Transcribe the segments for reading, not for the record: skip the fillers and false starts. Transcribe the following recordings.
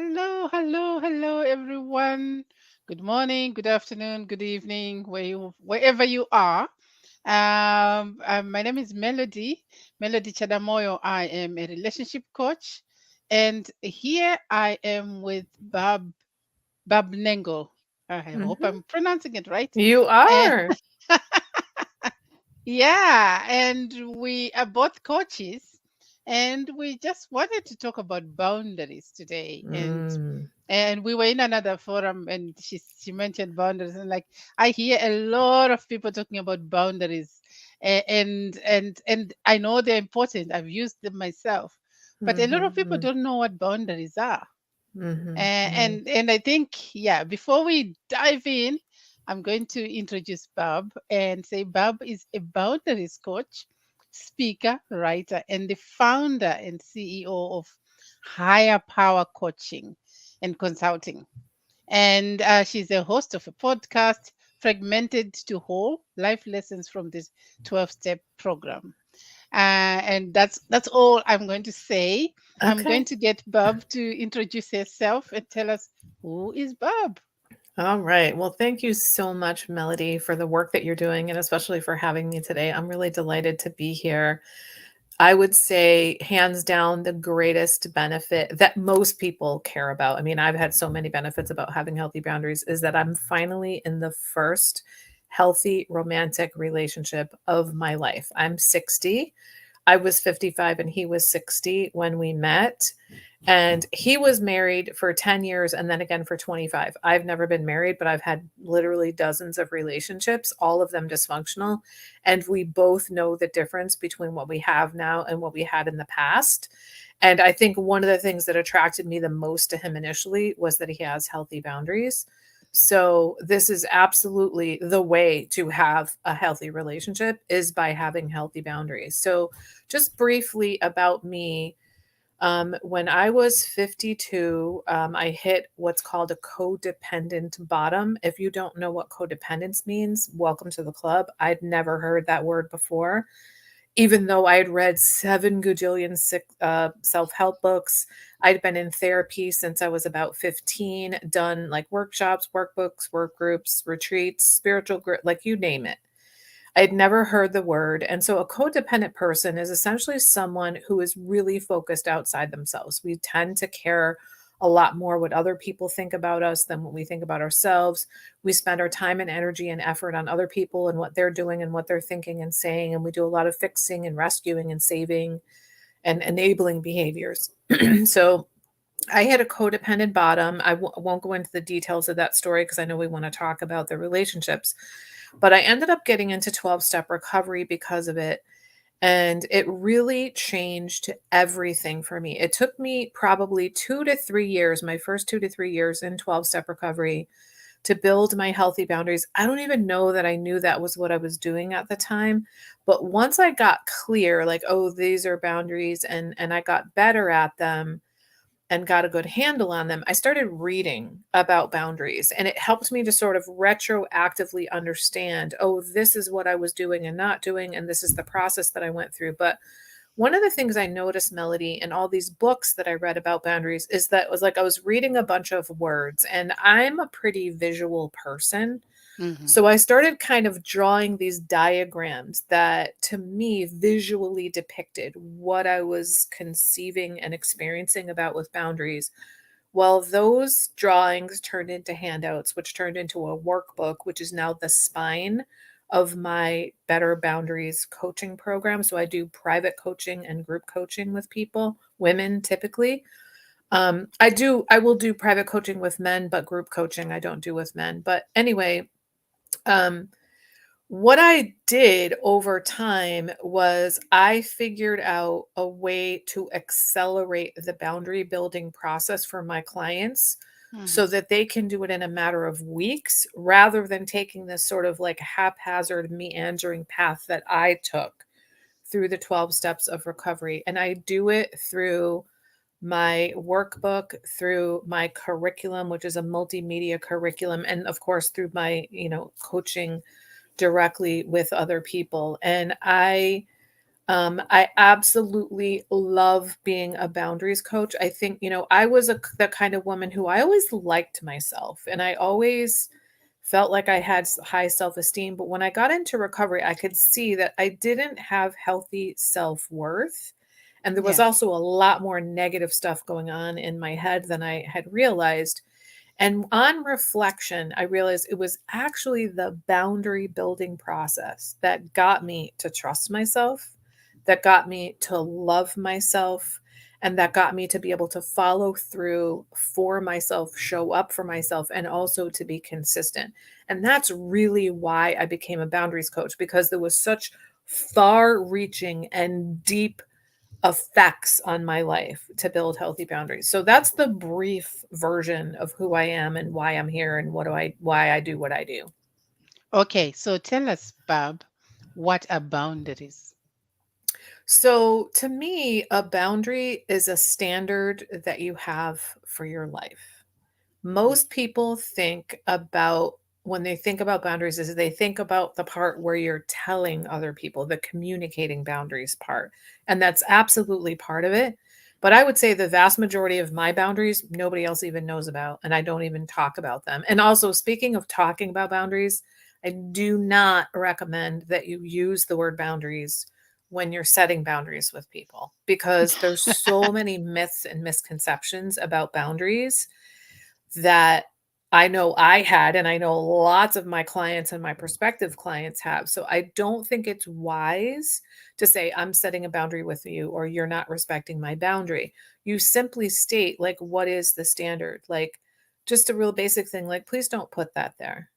Hello, everyone. Good morning, good afternoon, good evening, wherever you are. My name is Melody Chadamoyo. I am a relationship coach, and here I am with Barb Nangle. I hope Mhm. I'm pronouncing it right. You And are. yeah, and we are both coaches, and we just wanted to talk about boundaries today. And Mm. and we were in another forum, and she mentioned boundaries, and like I hear a lot of people talking about boundaries, and I know they're important. I've used them myself, but a lot of people Mhm. don't know what boundaries are. Mhm. Uh, Mhm. and I think, yeah, before we dive in, I'm going to introduce Bob and say Bob is a boundaries coach, speaker, writer, and the founder and CEO of Higher Power Coaching and Consulting. And she's a host of a podcast, Fragmented to Whole Life Lessons from this 12-step program. And that's all I'm going to say. I'm going Okay. to get Bob to introduce herself and tell us who is Bob. All right. Well, thank you so much, Melody, for the work that you're doing and especially for having me today. I'm really delighted to be here. I would say, hands down, the greatest benefit that most people care about. I mean, I've had so many benefits about having healthy boundaries, is that I'm finally in the first healthy romantic relationship of my life. I'm 60. I was 55 and he was 60 when we met. And he was married for 10 years and then again for 25. I've never been married, but I've had literally dozens of relationships, all of them dysfunctional. And we both know the difference between what we have now and what we had in the past. And I think one of the things that attracted me the most to him initially was that he has healthy boundaries. So this is absolutely the way to have a healthy relationship, is by having healthy boundaries. So just briefly about me, when I was 52, I hit what's called a codependent bottom. If you don't know what codependence means, welcome to the club. I'd never heard that word before, even though I had read 7 gajillion self help books. I'd been in therapy since I was about 15, done like workshops, workbooks, work groups, retreats, spiritual group, like you name it. I'd never heard the word. And so a codependent person is essentially someone who is really focused outside themselves. We tend to care a lot more what other people think about us than what we think about ourselves. We spend our time and energy and effort on other people and what they're doing and what they're thinking and saying. And we do a lot of fixing and rescuing and saving and enabling behaviors. So I had a codependent bottom. Won't go into the details of that story because I know we want to talk about the relationships, but I ended up getting into 12-step recovery because of it. And it really changed everything for me. It took me probably 2 to 3 years, my first 2 to 3 years in 12-step recovery, to build my healthy boundaries. I don't even know that I knew that was what I was doing at the time. But once I got clear, like, oh, these are boundaries, and I got better at them and got a good handle on them, I started reading about boundaries, and it helped me to sort of retroactively understand, oh, this is what I was doing and not doing, and this is the process that I went through. But one of the things I noticed, Melody, in all these books that I read about boundaries is that it was like I was reading a bunch of words, and I'm a pretty visual person. Hmm. So I started kind of drawing these diagrams that to me visually depicted what I was conceiving and experiencing about with boundaries. Well, those drawings turned into handouts, which turned into a workbook, which is now the spine of my Better Boundaries coaching program. So I do private coaching and group coaching with people, women typically. I will do private coaching with men, but group coaching I don't do with men. But anyway, um, what I did over time was I figured out a way to accelerate the boundary building process for my clients Hmm. so that they can do it in a matter of weeks rather than taking this sort of like haphazard, meandering path that I took through the 12 steps of recovery. And I do it through my workbook, through my curriculum, which is a multimedia curriculum, and of course through my coaching directly with other people. And I I absolutely love being a boundaries coach. I think, I was the kind of woman who I always liked myself and I always felt like I had high self esteem. But when I got into recovery, I could see that I didn't have healthy self worth. And there was Yeah. also a lot more negative stuff going on in my head than I had realized. And on reflection, I realized it was actually the boundary building process that got me to trust myself, that got me to love myself, and that got me to be able to follow through for myself, show up for myself, and also to be consistent. And that's really why I became a boundaries coach because there was such far reaching and deep effects on my life to build healthy boundaries. So that's the brief version of who I am and why I'm here and why I do what I do. Okay, so tell us, Bob, what are boundaries? So to me, a boundary is a standard that you have for your life. Mm. Most people think about when they think about boundaries is they think about the part where you're telling other people the communicating boundaries part, and that's absolutely part of it. But I would say the vast majority of my boundaries nobody else even knows about, and I don't even talk about them. And also, speaking of talking about boundaries, I do not recommend that you use the word boundaries when you're setting boundaries with people because there's so many myths and misconceptions about boundaries that I know I had, and I know lots of my clients and my prospective clients have. So I don't think it's wise to say, I'm setting a boundary with you or you're not respecting my boundary. You simply state, like, what is the standard? Like, just a real basic thing, like, please don't put that there.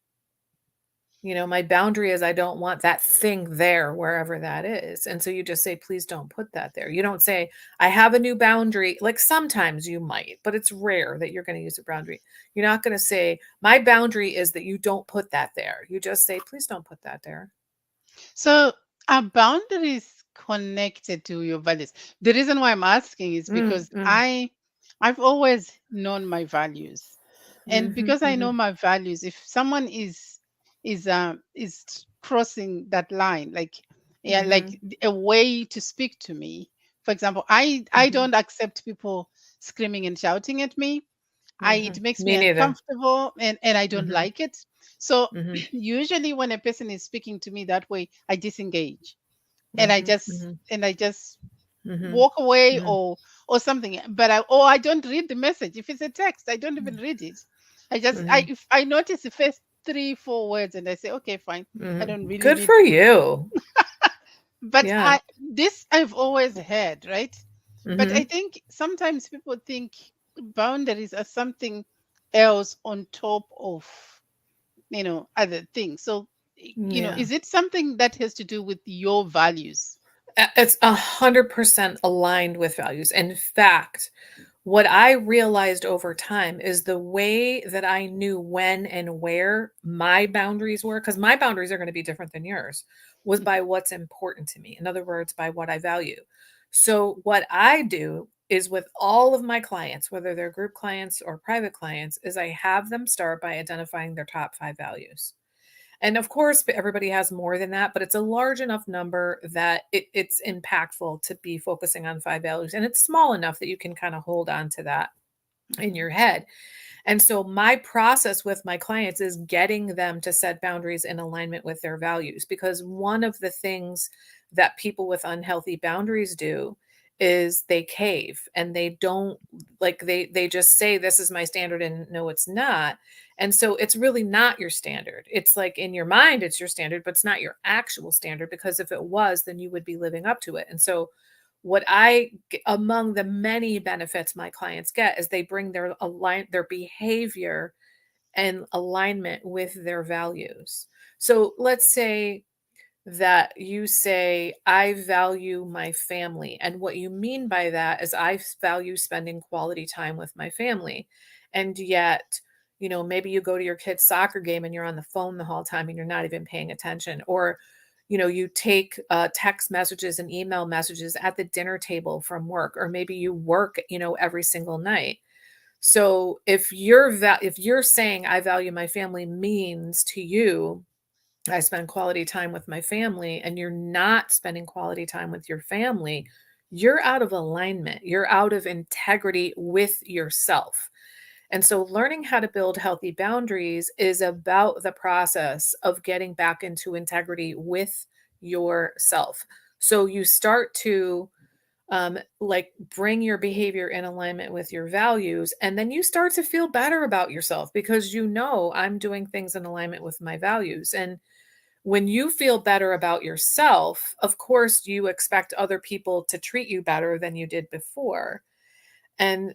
My boundary is I don't want that thing there wherever that is. And so you just say, please don't put that there. You don't say, I have a new boundary. Like sometimes you might, but it's rare that you're going to use a boundary. You're not going to say, my boundary is that you don't put that there. You just say, please don't put that there. So are boundaries connected to your values? The reason why I'm asking is Mm, because mm, I've always known my values. And mhm, because I know mhm, my values, if someone is crossing that line, like yeah, like mhm, a way to speak to me. For example, I mhm, don't accept people screaming and shouting at me. I mhm. It makes me Me neither. uncomfortable and I don't Mhm, like it. So mhm, usually when a person is speaking to me that way, I disengage and mhm, mhm, I just mhm, walk away mhm, or something. But I don't read the message. If it's a text, I don't even read it. I mhm, if I notice the first three, four words and I say, okay, fine. I mhm. don't really Good need. for you. But Yeah. I've always had, right? But I Mhm. think sometimes people think boundaries are something else on top of, other things. So, Yeah. is it something that has to do with your values? It's 100% aligned with values. In fact, what I realized over time is the way that I knew when and where my boundaries were, because my boundaries are going to be different than yours, was Mhm. by what's important to me. In other words, by what I value. So, what I do is with all of my clients, whether they're group clients or private clients, is I have them start by identifying their top 5 values. And of course, everybody has more than that, but it's a large enough number that it's impactful to be focusing on 5 values. And it's small enough that you can kind of hold on to that in Mhm. your head. And so my process with my clients is getting them to set boundaries in alignment with their values because one of the things that people with unhealthy boundaries do is they cave and they don't like they just say this is my standard and no it's not. And so it's really not your standard. It's like in your mind it's your standard, but it's not your actual standard because if it was then you would be living up to it. And so among the many benefits my clients get is they bring their behavior and alignment with their values. So let's say that you say, I value my family. And what you mean by that is, I value spending quality time with my family. And yet, maybe you go to your kid's soccer game and you're on the phone the whole time and you're not even paying attention. Or, you take text messages and email messages at the dinner table from work, or maybe you work, every single night. So if you're saying I value my family means to you I spend quality time with my family, and you're not spending quality time with your family, you're out of alignment. You're out of integrity with yourself. And so, learning how to build healthy boundaries is about the process of getting back into integrity with yourself. So, you start to like bring your behavior in alignment with your values, and then you start to feel better about yourself because you know I'm doing things in alignment with my values. And when you feel better about yourself, of course, you expect other people to treat you better than you did before. And,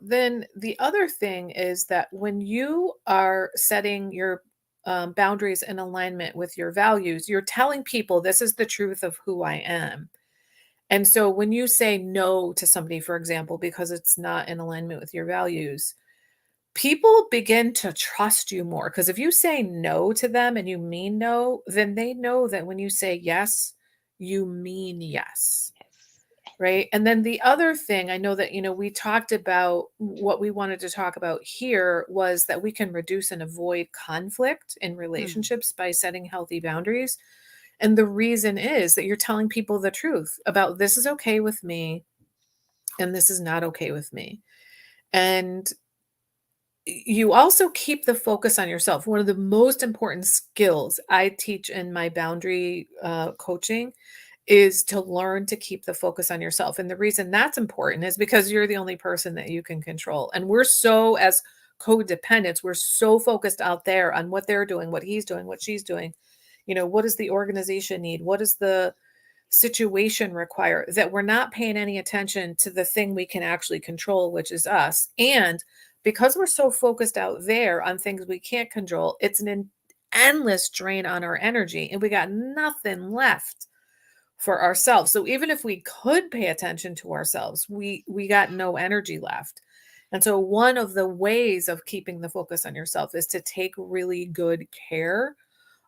then the other thing is that when you are setting your boundaries in alignment with your values, you're telling people this is the truth of who I am. And so when you say no to somebody, for example, because it's not in alignment with your values, people begin to trust you more. Because if you say no to them and you mean no, then they know that when you say yes, you mean yes. Yes. Right. And then the other thing I know that, we talked about what we wanted to talk about here was that we can reduce and avoid conflict in Mm. relationships by setting healthy boundaries. And the reason is that you're telling people the truth about this is okay with me and this is not okay with me. And you also keep the focus on yourself. One of the most important skills I teach in my boundary coaching is to learn to keep the focus on yourself. And the reason that's important is because you're the only person that you can control. And we're so, as codependents, we're so focused out there on what they're doing, what he's doing, what she's doing. What does the organization need? What does the situation require, that we're not paying any attention to the thing we can actually control, which is us. And because we're so focused out there on things we can't control, it's an endless drain on our energy and we got nothing left for ourselves. So even if we could pay attention to ourselves, we got no energy left. And so one of the ways of keeping the focus on yourself is to take really good care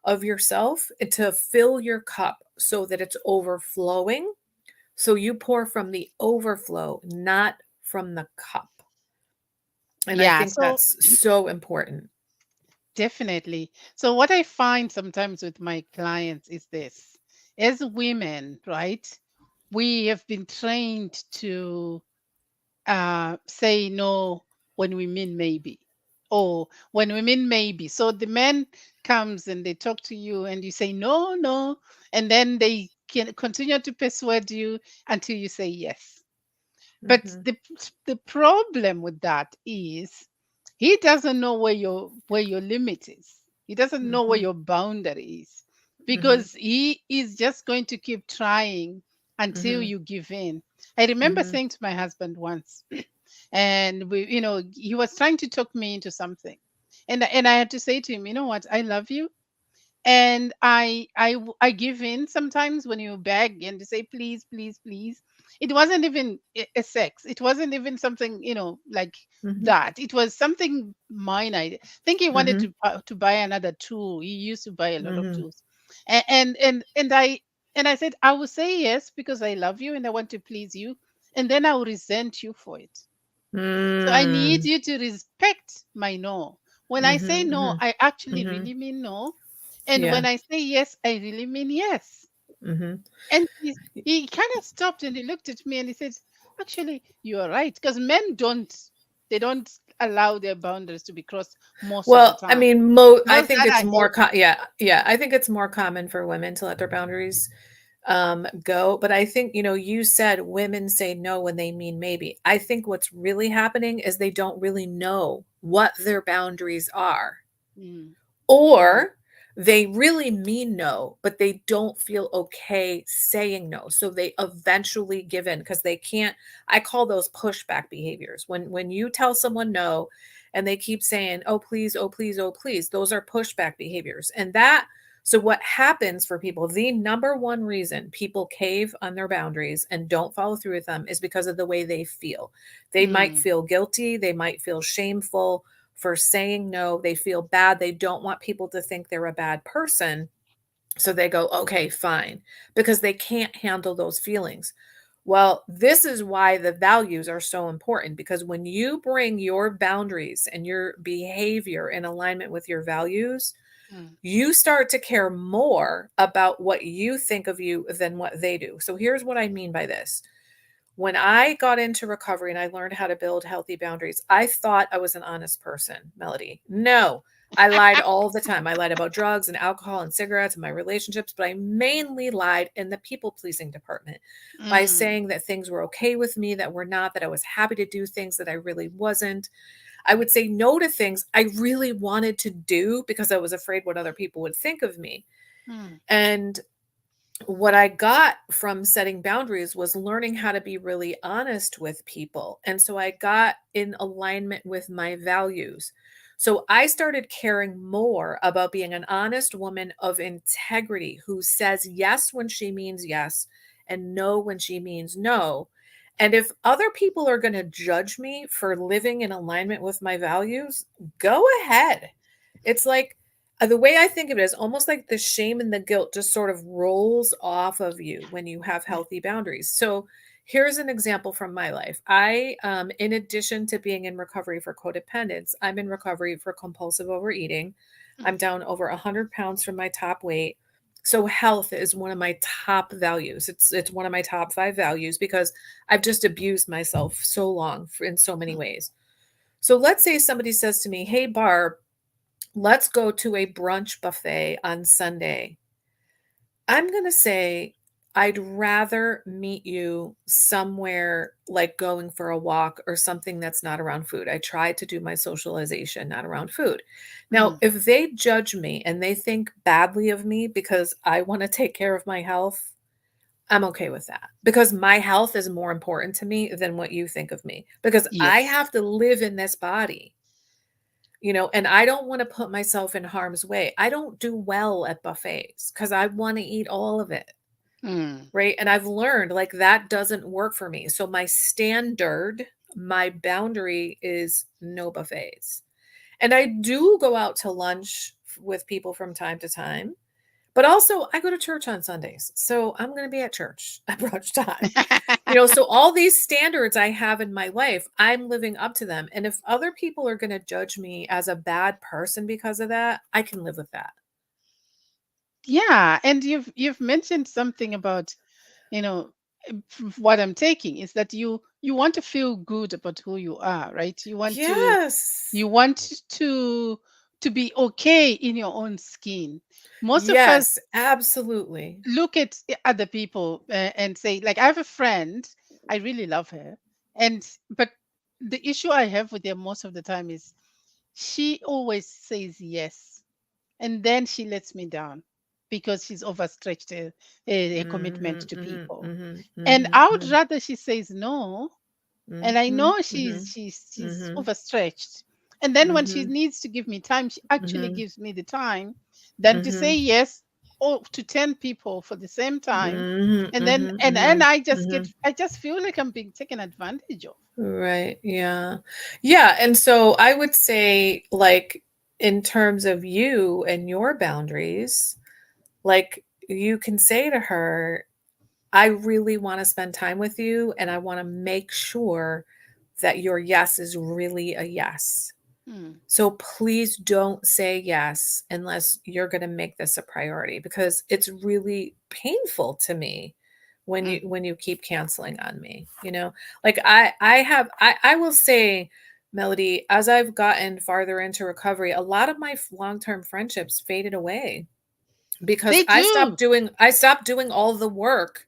of yourself and to fill your cup so that it's overflowing. So you pour from the overflow, not from the cup. And I Yeah, think so that's so important. definitely. So what I find sometimes with my clients is this. As women, right? We have been trained to say no when we mean maybe, or when we mean maybe. So the man comes and they talk to you and you say no, no, and then they can continue to persuade you until you say yes. But Mhm. the problem with that is he doesn't know where your limit is. He doesn't know where Mhm. your boundary is, Mhm. because he is just going to keep trying until Mhm. you give in. I remember Mhm. saying to my husband once, and he was trying to talk me into something, and I had to say to him, you know what, I love you, and I give in sometimes when you beg and you say please, please, please. It wasn't even a sex. It wasn't even something, like Mhm. that. It was something minor. I think he wanted Mhm. to buy another tool. He used to buy a lot of Mhm. tools, and I said I will say yes because I love you and I want to please you, and then I will resent you for it. So I need Mm. you to respect my no. When I say Mhm. no, Mhm. I actually Mhm. really mean no. And Yeah. when I say yes, I really mean yes. Mhm. And he kind of stopped and he looked at me and he said, actually, you are right. Because men they don't allow their boundaries to be crossed most of the Well, I time. mean, I Girls think that it's are more healthy. yeah, yeah, I think it's more common for women to let their boundaries go. But I think, you said women say no when they mean maybe. I think what's really happening is they don't really know what their boundaries are. Mm, mm, Or they really mean no, but they don't feel okay saying no. So they eventually give in because they can't. I call those pushback behaviors. When you tell someone no and they keep saying, "Oh please, oh please, oh please," those are pushback behaviors. And that so what happens for people, the number one reason people cave on their boundaries and don't follow through with them is because of the way they feel. They might mm, feel guilty, they might feel shameful for saying no. They feel bad. They don't want people to think they're a bad person. So they go, okay, fine, because they can't handle those feelings. Well, this is why the values are so important because when you bring your boundaries and your behavior in alignment with your values, Mm, You start to care more about what you think of you than what they do. So here's what I mean by this. When I got into recovery and I learned how to build healthy boundaries, I thought I was an honest person, Melody. No, I lied all the time. I lied about drugs and alcohol and cigarettes and my relationships, but I mainly lied in the people pleasing department by mm, saying that things were okay with me, that were not, that I was happy to do things that I really wasn't. I would say no to things I really wanted to do because I was afraid what other people would think of me. mm, And what I got from setting boundaries was learning how to be really honest with people. And so I got in alignment with my values. So I started caring more about being an honest woman of integrity who says yes when she means yes and no when she means no. And if other people are going to judge me for living in alignment with my values, go ahead. It's like, the way I think of it is almost like the shame and the guilt just sort of rolls off of you when you have mm, healthy boundaries. So here's an example from my life. In addition to being in recovery for codependence, I'm in recovery for compulsive overeating. mm, I'm down over 100 pounds from my top weight. So health is one of my top values. It's one of my top 5 values because I've just abused myself so long in so many mm. ways. So let's say somebody says to me, "Hey Barb, let's go to a brunch buffet on Sunday." I'm going to say, I'd rather meet you somewhere like going for a walk or something that's not around food. I try to do my socialization not around food. Now, Mm, if they judge me and they think badly of me because I want to take care of my health, I'm okay with that because my health is more important to me than what you think of me because I yes. have to live in this body. And I don't want to put myself in harm's way. I don't do well at buffets because I want to eat all of it. Mm, Right. And I've learned like that doesn't work for me. So my boundary is no buffets. And I do go out to lunch with people from time to time. But also, I go to church on Sundays. So I'm going to be at church at brunch time. So all these standards I have in my life, I'm living up to them. And if other people are going to judge me as a bad person because of that, I can live with that. yeah, and you've mentioned something about, you know, what I'm taking is that you want to feel good about who you are, right? Yes. You want to be okay in your own skin. Most of us Yes, absolutely. look at other people and say, like, I have a friend, I really love her, and but the issue I have with her most of the time is she always says yes, and then she lets me down because she's overstretched a commitment Mhm, to mhm, people. mhm, And mhm, I would mhm, rather she says no, and I mhm, know mhm, she's mhm, overstretched. And then when she mhm, needs to give me time, she actually mhm, gives me the time than to say mhm, yes or to 10 people for the same time. mhm, And then mhm, and mhm, I mhm. I just feel like I'm being taken advantage of. Right, yeah. Yeah, and so I would say, like, in terms of you and your boundaries, like, you can say to her, "I really wanna spend time with you, and I wanna make sure that your yes is really a yes. Hmm. So please don't say yes unless you're going to make this a priority because it's really painful to me Mm. when you keep canceling on me, you know? Like I will say, Melody, as I've gotten farther into recovery, a lot of my long-term friendships faded away because They do. I stopped doing all the work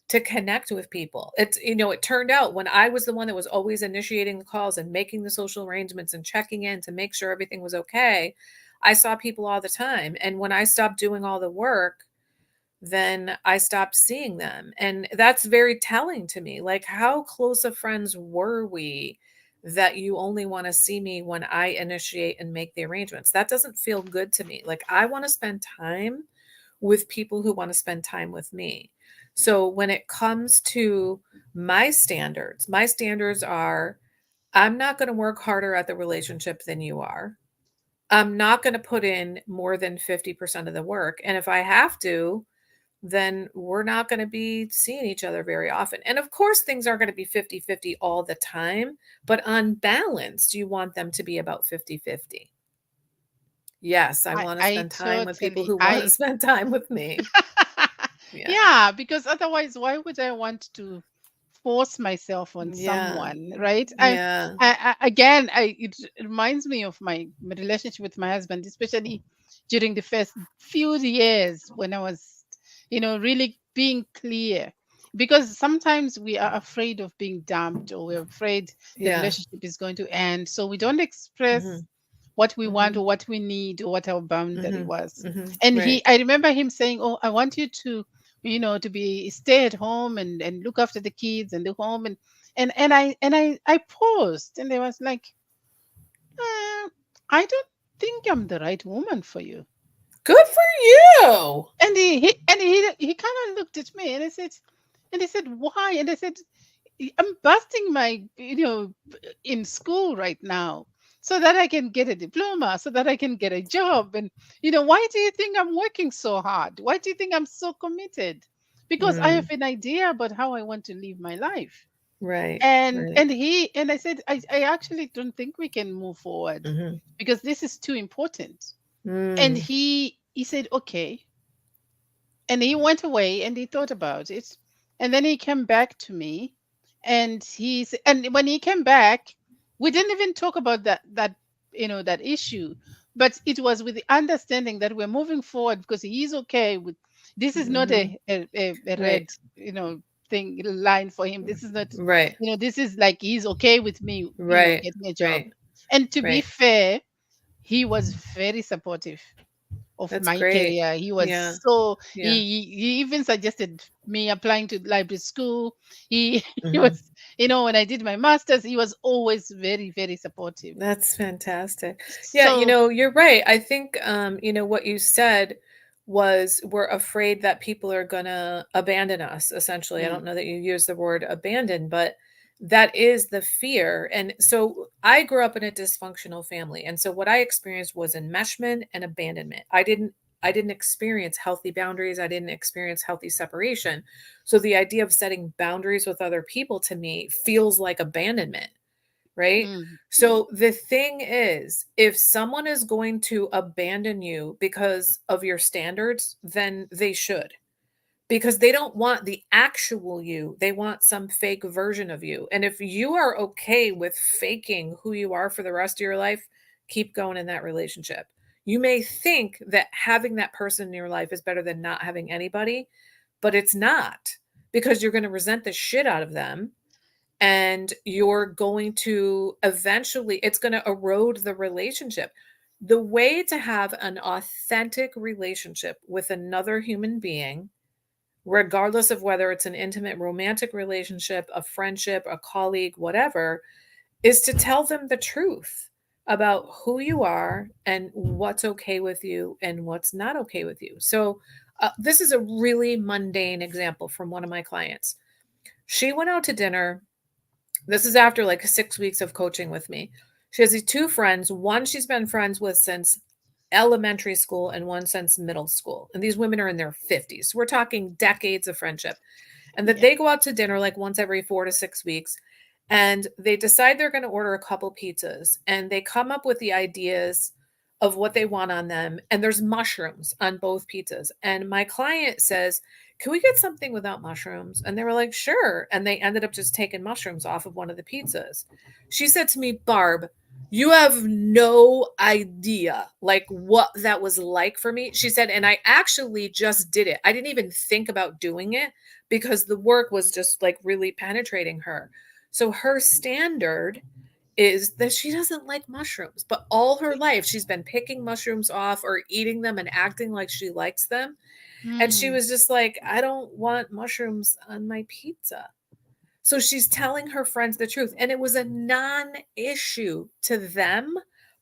to connect with people. It turned out when I was the one that was always initiating the calls and making the social arrangements and checking in to make sure everything was okay, I saw people all the time. And when I stopped doing all the work, then I stopped seeing them. And that's very telling to me. Like, how close of friends were we that you only want to see me when I initiate and make the arrangements? That doesn't feel good to me. Like, I want to spend time with people who want to spend time with me. So when it comes to my standards are I'm not going to work harder at the relationship than you are. I'm not going to put in more than 50% of the work. And if I have to, then we're not going to be seeing each other very often. And of course, things are going to be 50-50 all the time, but on balance, you want them to be about 50-50. Yes, I I wanna I spend time with people totally who wanna I spend time with me. Yeah. Yeah, because otherwise, why would I want to force myself on Yeah. someone, right? Yeah. Again, it reminds me of my relationship with my husband, especially during the first few years when I was, really being clear. Because sometimes we are afraid of being dumped, or we're afraid the Yeah. relationship is going to end. So we don't express Mhm. what we want Mhm. or what we need or what our boundary Mhm. was. Mhm. And Right. I remember him saying, "Oh, I want you to be stay at home and look after the kids and the home." And I paused, and I was like, I don't think I'm the right woman for you. Good for you! And he kind of looked at me, and he said, why? And I said, I'm busting my, in school right now so that I can get a diploma, so that I can get a job. And, why do you think I'm working so hard? Why do you think I'm so committed? Because I have Mm. an idea about how I want to live my life. Right. And Right. and he and I said, I actually don't think we can move forward Mhm. because this is too important. And Mm. he said, okay. And he went away and he thought about it. And then he came back to me, and when he came back, we didn't even talk about that issue. But it was with the understanding that we're moving forward because he's okay with this. Is not Mhm. a Right. red, thing line for him. This is not, Right. this is like he's okay with me, Right. getting a job. Right. And to be Right. fair, he was very supportive of That's my great. career. He was Yeah. so Yeah. he even suggested me applying to library school. He he Mhm. was, when I did my masters, he was always very, very supportive. That's fantastic. Yeah, So, you're right. I think, what you said was we're afraid that people are gonna abandon us, essentially. I mm, don't know that you use the word abandon, but that is the fear. And so I grew up in a dysfunctional family. And so what I experienced was enmeshment and abandonment. I didn't experience healthy boundaries. I didn't experience healthy separation. So the idea of setting boundaries with other people to me feels like abandonment, right? mm, So the thing is, if someone is going to abandon you because of your standards, then they should, because they don't want the actual you. They want some fake version of you. And if you are okay with faking who you are for the rest of your life, keep going in that relationship. You may think that having that person in your life is better than not having anybody, but it's not, because you're going to resent the shit out of them, and you're going to eventually, it's going to erode the relationship. The way to have an authentic relationship with another human being, regardless of whether it's an intimate romantic relationship, a friendship, a colleague, whatever, is to tell them the truth about who you are and what's okay with you and what's not okay with you. So this is a really mundane example from one of my clients. She went out to dinner. This is after like 6 weeks of coaching with me. She has these two friends. One she's been friends with since elementary school, and one since middle school. And these women are in their 50s. We're talking decades of friendship. And that yeah. they go out to dinner like once every 4 to 6 weeks. And they decide they're going to order a couple pizzas. And they come up with the ideas of what they want on them. And there's mushrooms on both pizzas. And my client says, can we get something without mushrooms? And they were like, sure. And they ended up just taking mushrooms off of one of the pizzas. She said to me, Barb, you have no idea like what that was like for me. She said, and I actually just did it. I didn't even think about doing it because the work was just like really penetrating her. So her standard is that she doesn't like mushrooms, but all her life she's been picking mushrooms off or eating them and acting like she likes them. And she Mm, was just like, I don't want mushrooms on my pizza. So she's telling her friends the truth. And it was a non issue to them,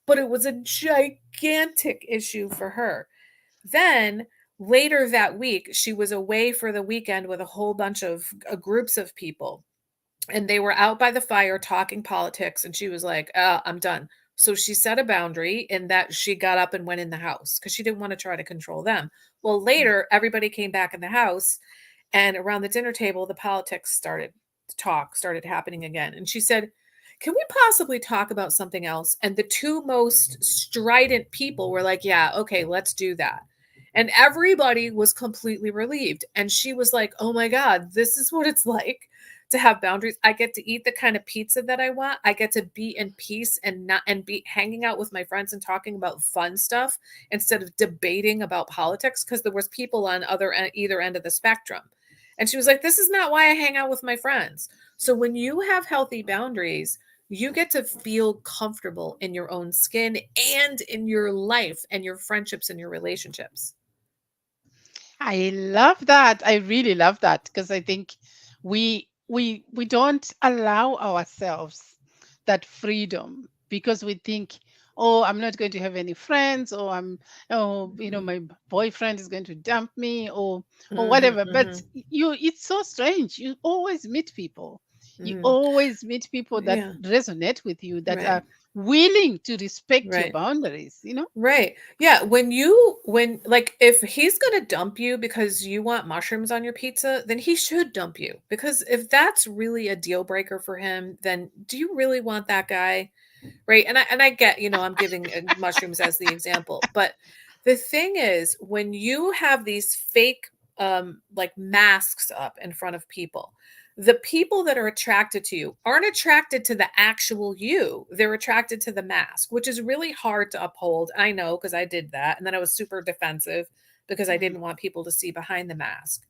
but it was a gigantic issue for her. Then later that week, she was away for the weekend with a whole bunch of groups of people. And they were out by the fire talking politics. And she was like, I'm done. So she set a boundary in that she got up and went in the house because she didn't want to try to control them. Well, mm, later, everybody came back in the house, and around the dinner table, the politics started happening again. And she said, can we possibly talk about something else? And the two most strident people were like, yeah, okay, let's do that. And everybody was completely relieved. And she was like, oh my God, this is what it's like to have boundaries. I get to eat the kind of pizza that I want. I get to be in peace and not and be hanging out with my friends and talking about fun stuff instead of debating about politics, because there was people on either end of the spectrum. And she was like, this is not why I hang out with my friends. So when you have healthy boundaries, you get to feel comfortable in your own skin and in your life and your friendships and your relationships. I love that. I really love that because I think we don't allow ourselves that freedom because we think, oh, I'm not going to have any friends, or Mhm. my boyfriend is going to dump me, or Mhm, whatever. But mhm, it's so strange. You always meet people. You mhm. always meet people that Yeah, resonate with you, that right, are willing to respect your right. boundaries. Right. Yeah, when like if he's going to dump you because you want mushrooms on your pizza, then he should dump you. Because if that's really a deal breaker for him, then do you really want that guy? Right? And I get, I'm giving mushrooms as the example, but the thing is when you have these fake like masks up in front of people, the people that are attracted to you aren't attracted to the actual you. They're attracted to the mask, which is really hard to uphold. I know because I did that. And then I was super defensive because I Mm. didn't want people to see behind the mask.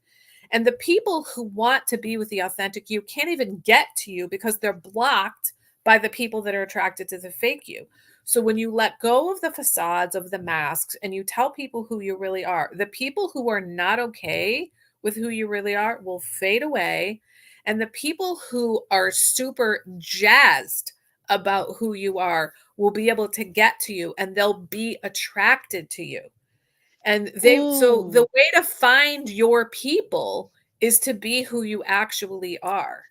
And the people who want to be with the authentic you can't even get to you because they're blocked by the people that are attracted to the fake you. So when you let go of the facades of the masks and you tell people who you really are, the people who are not okay with who you really are will fade away. And the people who are super jazzed about who you are will be able to get to you and they'll be attracted to you. And so the Ooh. way to find your people is to be who you actually are.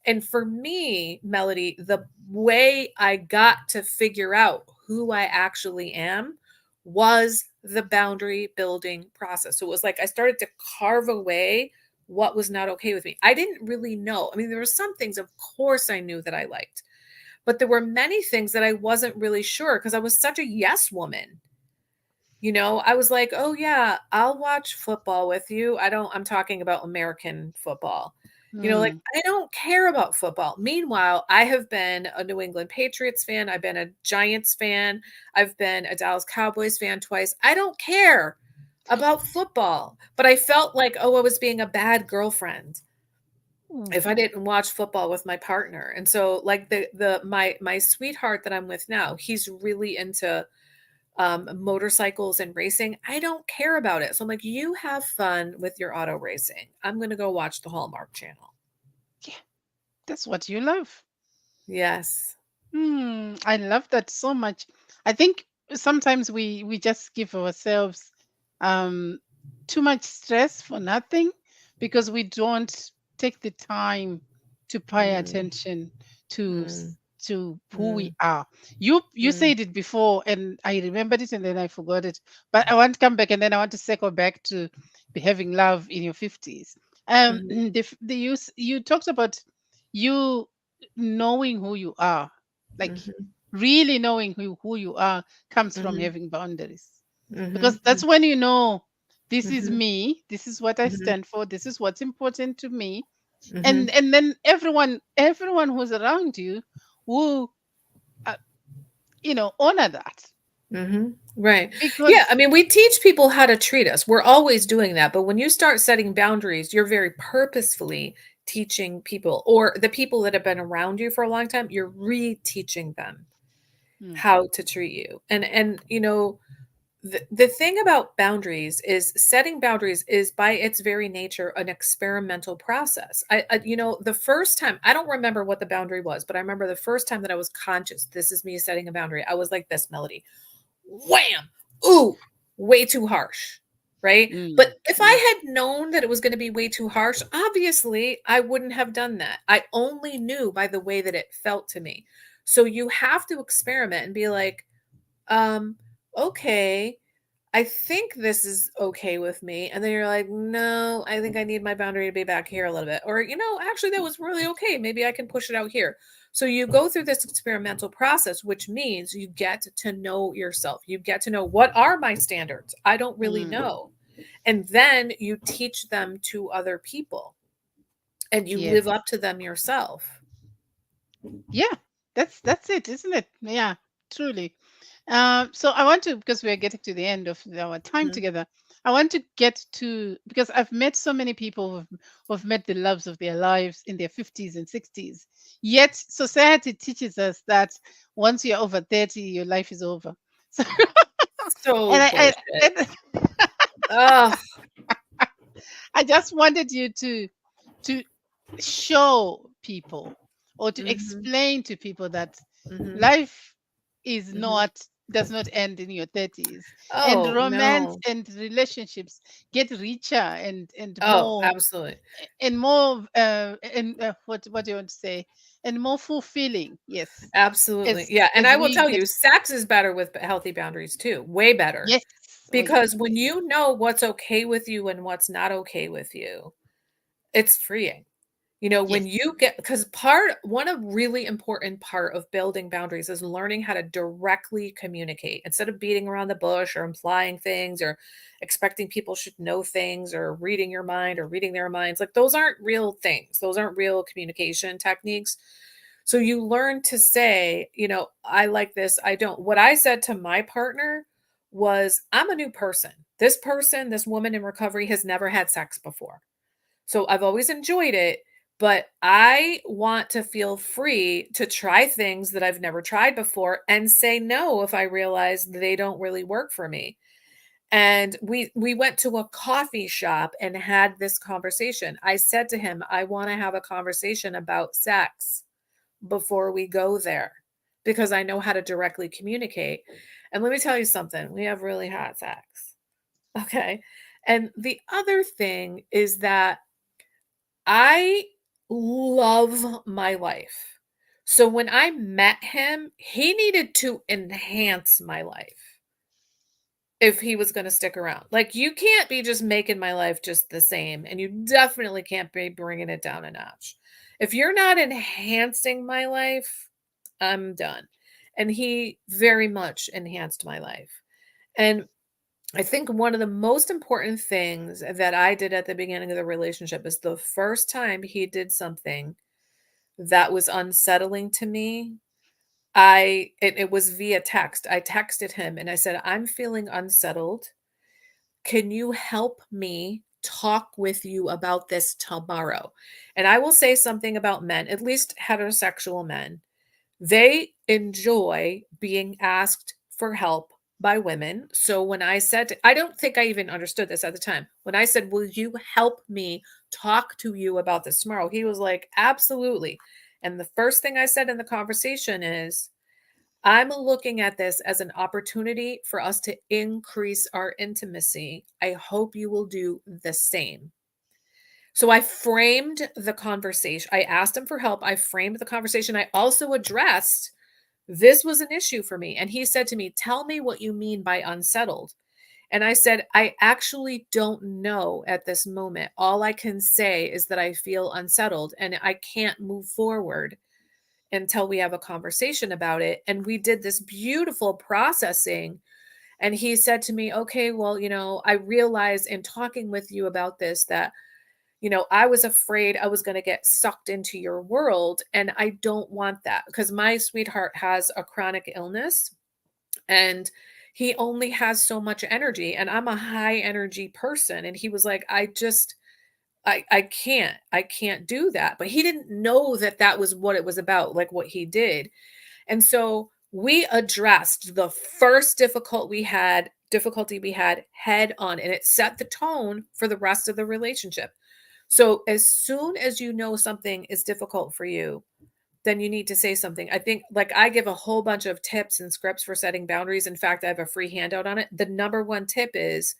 And for me, Melody, the way I got to figure out who I actually am was the boundary building process. So it was like I started to carve away what was not okay with me. I didn't really know. I mean, there were some things, of course, I knew that I liked, but there were many things that I wasn't really sure because I was such a yes woman. I was like, "Oh yeah, I'll watch football with you." I'm talking about American football. Like Mm. I don't care about football. Meanwhile, I have been a New England Patriots fan, I've been a Giants fan, I've been a Dallas Cowboys fan twice. I don't care about football, but I felt like, oh, I was being a bad girlfriend Ooh. if I didn't watch football with my partner. And so like my sweetheart that I'm with now, he's really into motorcycles and racing. I don't care about it. So I'm like, you have fun with your auto racing. I'm going to go watch the Hallmark Channel. Yeah, that's what you love. Yes. I love that so much. I think sometimes we just give ourselves um too much stress for nothing because we don't take the time to pay Mm, attention to mm, to who we mm, are. You mm, said it before and I remembered it and then I forgot it. But I want to come back and then I want to circle back to be having love in your 50s. mhm, You talked about you knowing who you are, like mhm, really knowing who you are comes from mhm, having boundaries, because mhm, that's when you know this is mhm, me, this is what I mhm, stand for, this is what's important to me. and mhm, and then everyone who's around you will uh, honor that, mhm. Right. Yeah. I because mean, we teach people how to treat us. We're always doing that. But when you start setting boundaries, you're very purposefully teaching people, or the people that have been around you for a long time, you're reteaching them mm, how to treat you. And the thing about boundaries is setting boundaries is by its very nature an experimental process. The first time, I don't remember what the boundary was, but I remember the first time that I was conscious, this is me setting a boundary. I was like this, Melody. Wham! Ooh, way too harsh. Right? But mm, if mm, I had known that it was going to be way too harsh, obviously I wouldn't have done that. I only knew by the way that it felt to me. So you have to experiment and be like, okay, I think this is okay with me. And then you're like, no, I think I need my boundary to be back here a little bit. Or, actually, that was really okay. Maybe I can push it out here. So you go through this experimental process, which means you get to know yourself. You get to know, what are my standards? I don't really Mm, know. And then you teach them to other people and you yes. live up to them yourself. Yeah, that's it, isn't it? Yeah, truly. So I want to, because we're getting to the end of our time Mhm. together, I want to get to, because I've met so many people who've met the loves of their lives in their 50s and 60s. Yet society teaches us that once you're over 30, your life is over. So, So and bullshit. and Ugh. I just wanted you to show people, or to Hmm. explain to people that Hmm. life is Hmm. not does not end in your 30s, and Oh, romance no. and relationships get richer and Oh, more, absolutely. and more, and what do you want to say, and more fulfilling, yes, Absolutely. as Yeah, and as I will we tell get, you, sex is better with healthy boundaries too, way better. yes, oh yes, Because when you know what's okay with you and what's not okay with you, it's freeing. yes, When you get, because one of really important part of building boundaries is learning how to directly communicate instead of beating around the bush or implying things or expecting people should know things or reading your mind or reading their minds. Like those aren't real things. Those aren't real communication techniques. So you learn to say, I like this, I don't. What I said to my partner was, I'm a new person. This person, this woman in recovery has never had sex before. So I've always enjoyed it, but I want to feel free to try things that I've never tried before and say no if I realize they don't really work for me. And we went to a coffee shop and had this conversation. I said to him, I want to have a conversation about sex before we go there because I know how to directly communicate. And let me tell you something, we have really hot sex. Okay. And the other thing is that I love my life. So when I met him, he needed to enhance my life if he was going to stick around. Like, you can't be just making my life just the same, and you definitely can't be bringing it down a notch. If you're not enhancing my life, I'm done. And he very much enhanced my life. And I think one of the most important things that I did at the beginning of the relationship is the first time he did something that was unsettling to me. It was via text. I texted him and I said, I'm feeling unsettled. Can you help me talk with you about this tomorrow? And I will say something about men, at least heterosexual men. They enjoy being asked for help by women. So when I said, I don't think I even understood this at the time. When I said, will you help me talk to you about this tomorrow? He was like, absolutely. And the first thing I said in the conversation is, I'm looking at this as an opportunity for us to increase our intimacy. I hope you will do the same. So I framed the conversation. I asked him for help. I framed the conversation. I also addressed this was an issue for me. And he said to me, tell me what you mean by unsettled. And I said, I actually don't know at this moment. All I can say is that I feel unsettled and I can't move forward until we have a conversation about it. And we did this beautiful processing. And he said to me, okay, well, I realized in talking with you about this that I was afraid I was going to get sucked into your world. And I don't want that because my sweetheart has a chronic illness and he only has so much energy. And I'm a high energy person. And he was like, I can't do that. But he didn't know that that was what it was about, like what he did. And so we addressed the first difficulty we had head on, and it set the tone for the rest of the relationship. So as soon as you know something is difficult for you, then you need to say something. I think, like, I give a whole bunch of tips and scripts for setting boundaries. In fact, I have a free handout on it. The number one tip is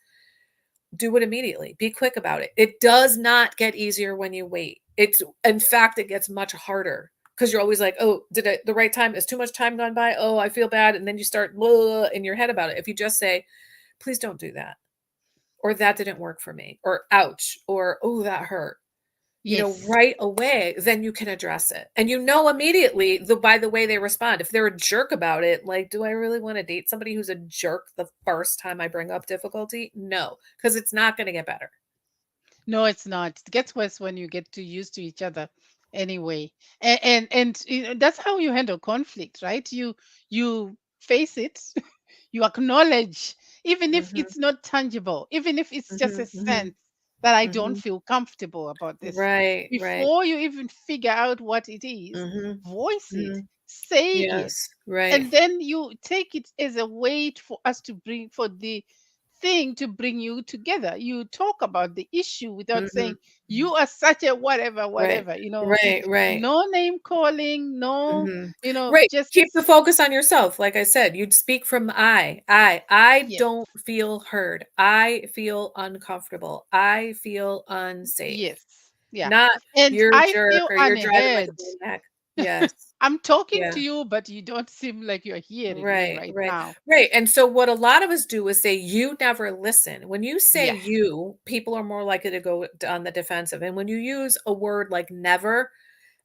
do it immediately. Be quick about it. It does not get easier when you wait. In fact, it gets much harder because you're always like, oh, did it the right time? Is too much time gone by? Oh, I feel bad. And then you start blah in your head about it. If you just say, please don't do that. Or that didn't work for me. Or ouch. Or oh, that hurt. Yes. Right away, then you can address it. And immediately by the way they respond. If they're a jerk about it, like, do I really want to date somebody who's a jerk the first time I bring up difficulty? No, because it's not going to get better. No, it's not. It gets worse when you get too used to each other anyway. And that's how you handle conflict, right? You face it, you acknowledge, even if Mhm. it's not tangible, even if it's just a Mhm. Mhm. sense that I don't Mhm. feel comfortable about this. Right, right. Before you even figure out what it is, Mhm. voice it, Mhm. say it, Yes, right. and then you take it as a way for us to bring for the thing to bring you together. You talk about the issue without Mhm. saying you are such a whatever, Right. whatever. Right, right. No name calling, no, Mhm. Right. just Keep the focus on yourself. Like I said, you'd speak from I. I yes, don't feel heard. I feel uncomfortable. I feel unsafe. yes, yeah. Not And you're a I jerk feel or you're driving like a unheard. maniac. Yes. I'm talking Yeah. to you, but you don't seem like you're hearing me Right, right right, now. right. And so what a lot of us do is say you never listen. When you say Yeah, you, people are more likely to go on the defensive. And when you use a word like never,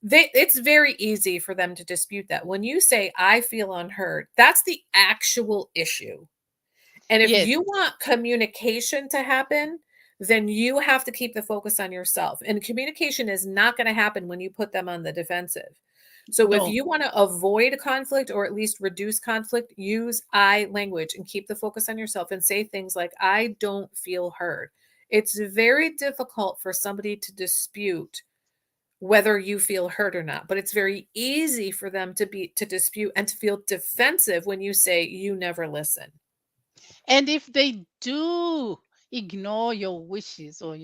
it's very easy for them to dispute that. When you say I feel unheard, that's the actual issue. And if yes, you want communication to happen, then you have to keep the focus on yourself. And communication is not going to happen when you put them on the defensive. So if no, you want to avoid conflict or at least reduce conflict, use I language and keep the focus on yourself and say things like, I don't feel heard. It's very difficult for somebody to dispute whether you feel hurt or not, but it's very easy for them to dispute and to feel defensive when you say you never listen. and if they do ignore your wishes or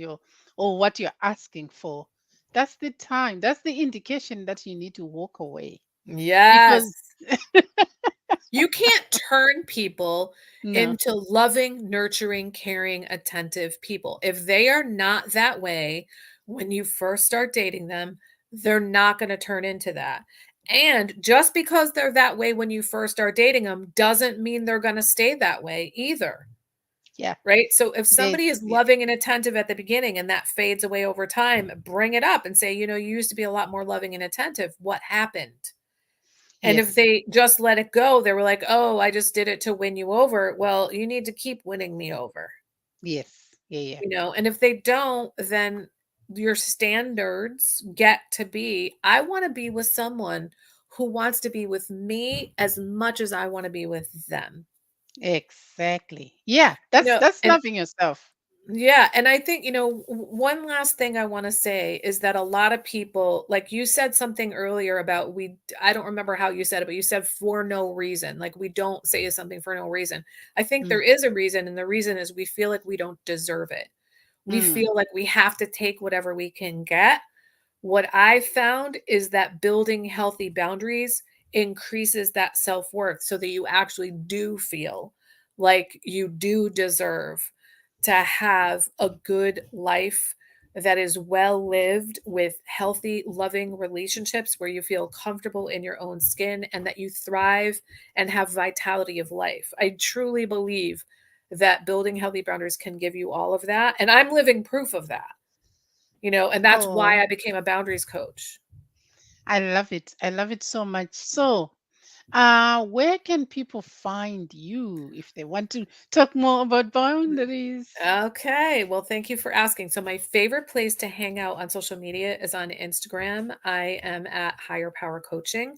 what you're asking for, that's the time, that's the indication that you need to walk away Yes. because You can't turn people no, into loving, nurturing, caring, attentive people. If they are not that way when you first start dating them, they're not going to turn into that. And just because they're that way when you first start dating them doesn't mean they're going to stay that way either. yeah, Right. So if there's somebody is yeah, loving and attentive at the beginning and that fades away over time, bring it up and say, you used to be a lot more loving and attentive. What happened? And if yes, they just let it go, they were like, "Oh, I just did it to win you over." Well, you need to keep winning me over, yes, yeah, yeah, and if they don't, then your standards get to be, I want to be with someone who wants to be with me as much as I want to be with them. exactly, yeah, You know, that's and loving yourself. Yeah, and I think, one last thing I wanna say is that a lot of people like you said something earlier about I don't remember how you said it, but you said for no reason, like we don't say something for no reason. I think Mm, there is a reason, and the reason is we feel like we don't deserve it. We mm. feel like we have to take whatever we can get. What I found is that building healthy boundaries increases that self-worth so that you actually do feel like you do deserve to have a good life that is well lived with healthy, loving relationships where you feel comfortable in your own skin and that you thrive and have vitality of life. I truly believe that building healthy boundaries can give you all of that. And I'm living proof of that. And that's why Oh, I became a boundaries coach. I love it. I love it so much. So, where can people find you if they want to talk more about boundaries? Okay, well, thank you for asking. So, my favorite place to hang out on social media is on Instagram. I am at Higher Power Coaching.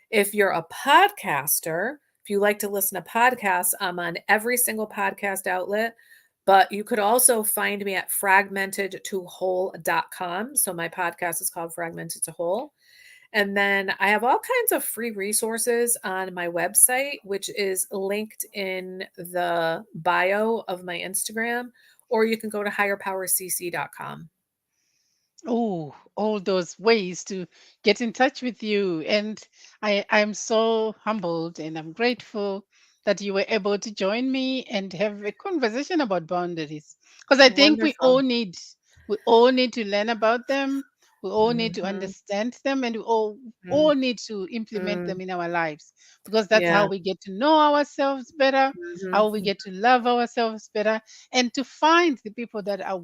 If you're a podcaster, if you like to listen to podcasts, I'm on every single podcast outlet. But you could also find me at fragmentedtowhole.com. So, my podcast is called Fragmented to Whole. And then I have all kinds of free resources on my website, which is linked in the bio of my Instagram, or you can go to higherpowercc.com. Oh, all those ways to get in touch with you. And I'm so humbled and I'm grateful that you were able to join me and have a conversation about boundaries. Because I think Wonderful. we all need to learn about them. We all need to Mhm, understand them, and we all mm, need to implement mm. them in our lives, because that's how Yeah. we get to know ourselves better, Mhm, how we mm. get to love ourselves better, and to find the people that are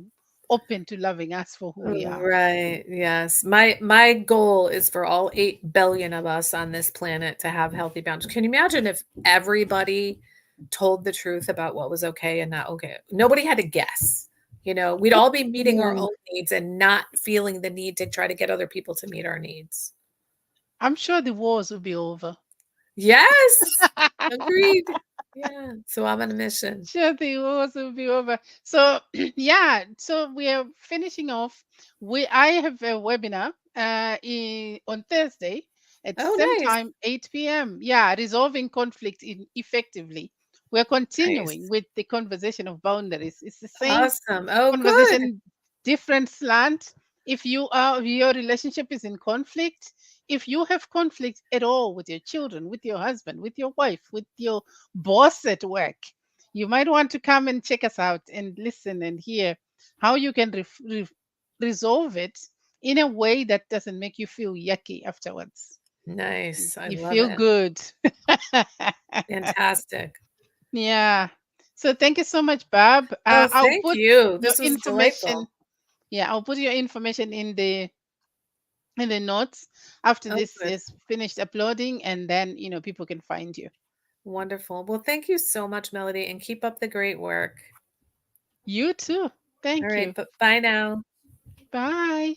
open to loving us for who we are. Right, yes. My goal is for all 8 billion of us on this planet to have healthy boundaries. Can you imagine if everybody told the truth about what was okay and not okay? Nobody had to guess. We'd all be meeting our Mm, own needs and not feeling the need to try to get other people to meet our needs. I'm sure the wars will be over. Yes, agreed. Yeah, so I'm on a mission. Sure, the wars will be over. So yeah, so we are finishing off. I have a webinar on Thursday at Oh, same nice, time, 8 p.m. Yeah, resolving conflict effectively. We're continuing nice. with the conversation of boundaries. It's the same Awesome. Oh, good. conversation, different slant. If your relationship is in conflict, if you have conflict at all with your children, with your husband, with your wife, with your boss at work, you might want to come and check us out and listen and hear how you can resolve it in a way that doesn't make you feel yucky afterwards. Nice. I You love feel it. good. Fantastic. Yeah. So thank you so much, Barb. Oh, I'll thank put you. your This was information. delightful. Yeah, I'll put your information in the notes after Oh, this good. is finished uploading, and then people can find you. Wonderful. Well, thank you so much, Melody, and keep up the great work. You too. All Thank right, you. but bye now. Bye.